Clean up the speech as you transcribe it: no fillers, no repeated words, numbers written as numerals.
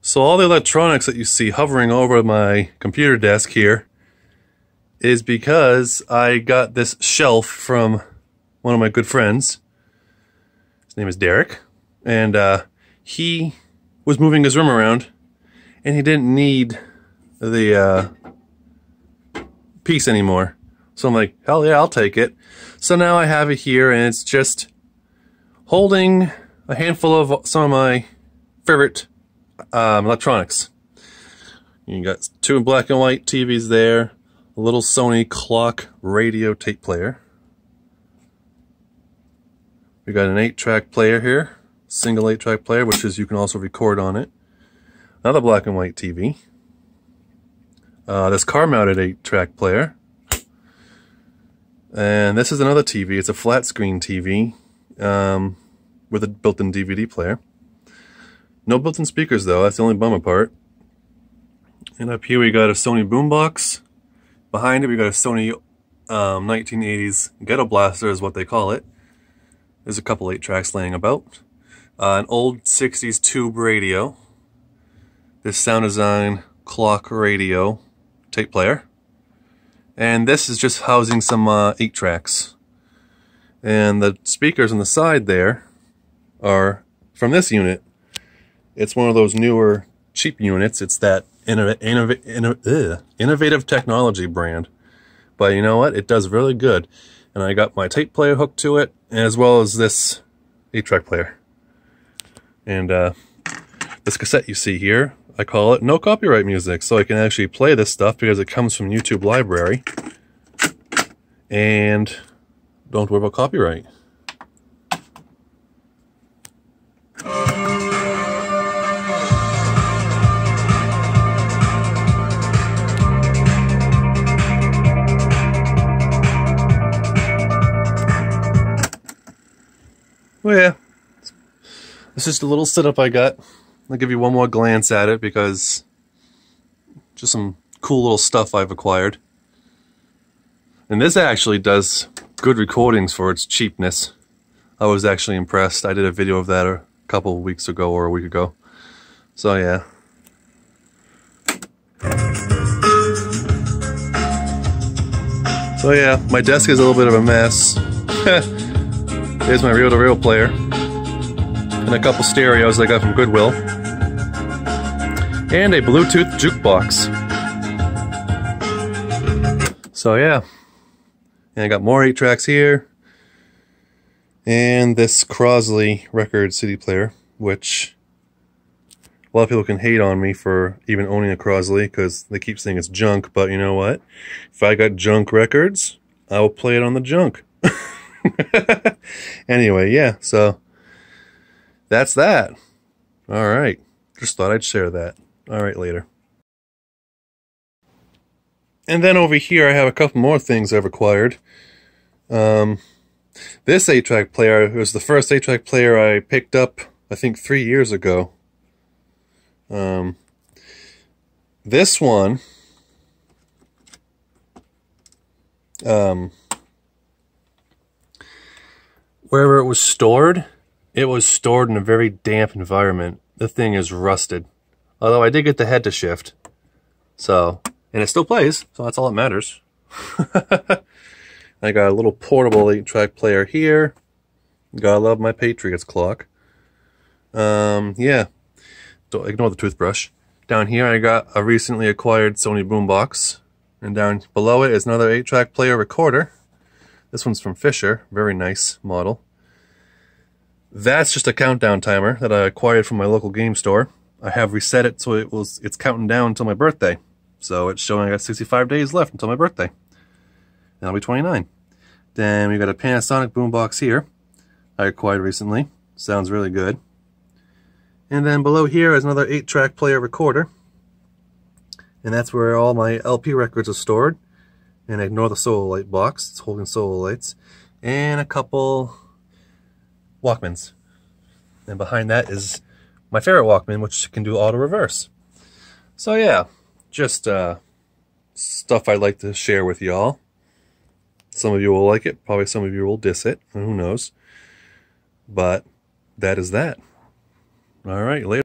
So all the electronics that you see hovering over my computer desk here is because I got this shelf from one of my good friends. His name is Derek, and he was moving his room around and he didn't need the piece anymore. So I'm like, hell yeah, I'll take it. So now I have it here, and it's just holding a handful of some of my favorite electronics. You got two black and white TVs there, a little Sony clock radio tape player. We got an 8-track player here, single 8-track player, which is you can also record on it. Another black and white TV. This car-mounted 8-track player. And this is another TV. It's a flat screen TV with a built-in DVD player. No built-in speakers though, that's the only bummer part. And up here we got a Sony boombox. Behind it we got a Sony 1980s Ghetto Blaster is what they call it. There's a couple 8-tracks laying about. An old 60s tube radio. This Sound Design clock radio tape player. And this is just housing some 8-tracks. And the speakers on the side there are from this unit. It's one of those newer, cheap units. It's that Innovative Technology brand. But you know what? It does really good. And I got my tape player hooked to it, as well as this 8-track player. And this cassette you see here, I call it no copyright music, so I can actually play this stuff because it comes from YouTube Library. And don't worry about copyright. Well, yeah, it's just a little setup I got. I'll give you one more glance at it because just some cool little stuff I've acquired. And this actually does good recordings for its cheapness. I was actually impressed. I did a video of that a couple of weeks ago or a week ago. So yeah. So yeah, my desk is a little bit of a mess. Here's my reel-to-reel player. And a couple stereos I got from Goodwill. And a Bluetooth jukebox. So yeah. And I got more 8-tracks here. And this Crosley record CD player, which a lot of people can hate on me for even owning a Crosley because they keep saying it's junk, but you know what? If I got junk records, I will play it on the junk. Anyway, yeah, so that's that. Alright, just thought I'd share that. Alright, later. And then over here I have a couple more things I've acquired. This 8-track player was the first 8-track player I picked up, I think 3 years ago. This one, wherever it was stored in a very damp environment. The thing is rusted. Although I did get the head to shift. So, and it still plays, so that's all that matters. I got a little portable 8-track player here. Gotta love my Patriots clock. Yeah. Don't ignore the toothbrush. Down here I got a recently acquired Sony boombox. And down below it is another 8-track player recorder. This one's from Fisher. Very nice model. That's just a countdown timer that I acquired from my local game store. I have reset it so it's counting down until my birthday. So it's showing I got 65 days left until my birthday. And I'll be 29. Then we got a Panasonic boombox here. I acquired recently. Sounds really good. And then below here is another 8-track player recorder. And that's where all my LP records are stored. And ignore the Solo Light box. It's holding Solo Lights. And a couple Walkmans. And behind that is my favorite Walkman, which can do auto reverse. So yeah, just stuff I'd like to share with y'all. Some of you will like it, probably some of you will diss it, who knows. But that is that. Alright, later.